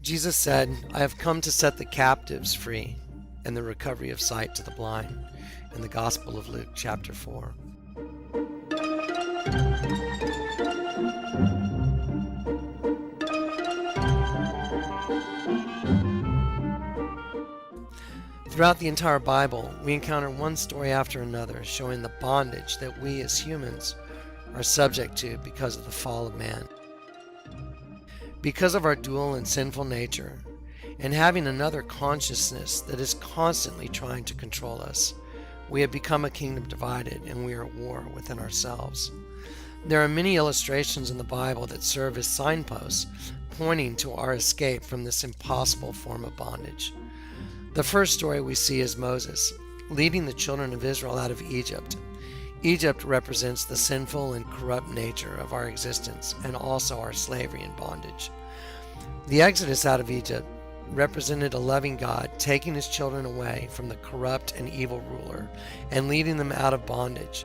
Jesus said, "I have come to set the captives free and the recovery of sight to the blind," in the Gospel of Luke, chapter 4. Throughout the entire Bible, we encounter one story after another showing the bondage that we as humans are subject to because of the fall of man. Because of our dual and sinful nature, and having another consciousness that is constantly trying to control us, we have become a kingdom divided and we are at war within ourselves. There are many illustrations in the Bible that serve as signposts pointing to our escape from this impossible form of bondage. The first story we see is Moses leading the children of Israel out of Egypt. Egypt represents the sinful and corrupt nature of our existence and also our slavery and bondage. The exodus out of Egypt represented a loving God taking his children away from the corrupt and evil ruler and leading them out of bondage.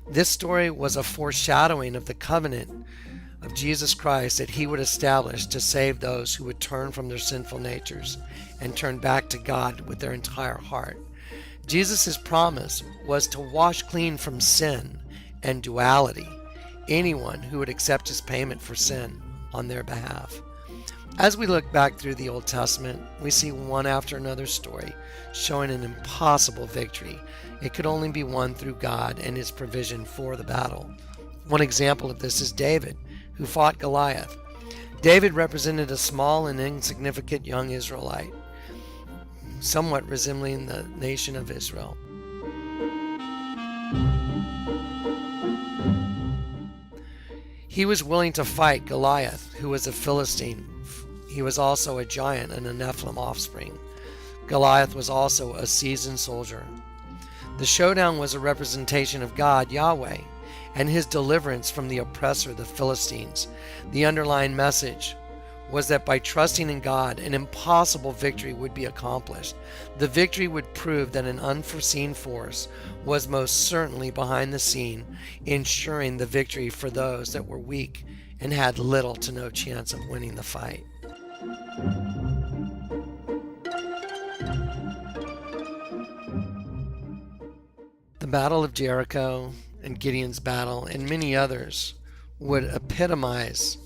This story was a foreshadowing of the covenant of Jesus Christ that he would establish to save those who would turn from their sinful natures and turn back to God with their entire heart. Jesus' promise was to wash clean from sin and duality anyone who would accept his payment for sin on their behalf. As we look back through the Old Testament, we see one after another story showing an impossible victory. It could only be won through God and his provision for the battle. One example of this is David, who fought Goliath. David represented a small and insignificant young Israelite, somewhat resembling the nation of Israel. He was willing to fight Goliath, who was a Philistine. He was also a giant and a Nephilim offspring. Goliath was also a seasoned soldier. The showdown was a representation of God, Yahweh, and his deliverance from the oppressor, the Philistines. The underlying message was that by trusting in God, an impossible victory would be accomplished. The victory would prove that an unforeseen force was most certainly behind the scene, ensuring the victory for those that were weak and had little to no chance of winning the fight. The Battle of Jericho and Gideon's battle and many others would epitomize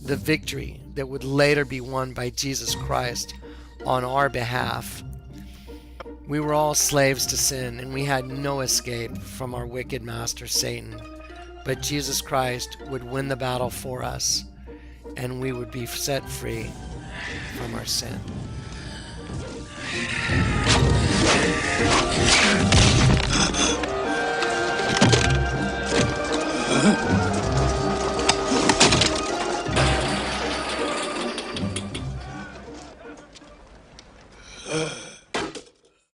the victory that would later be won by Jesus Christ on our behalf. We were all slaves to sin and we had no escape from our wicked master Satan, but Jesus Christ would win the battle for us and we would be set free from our sin.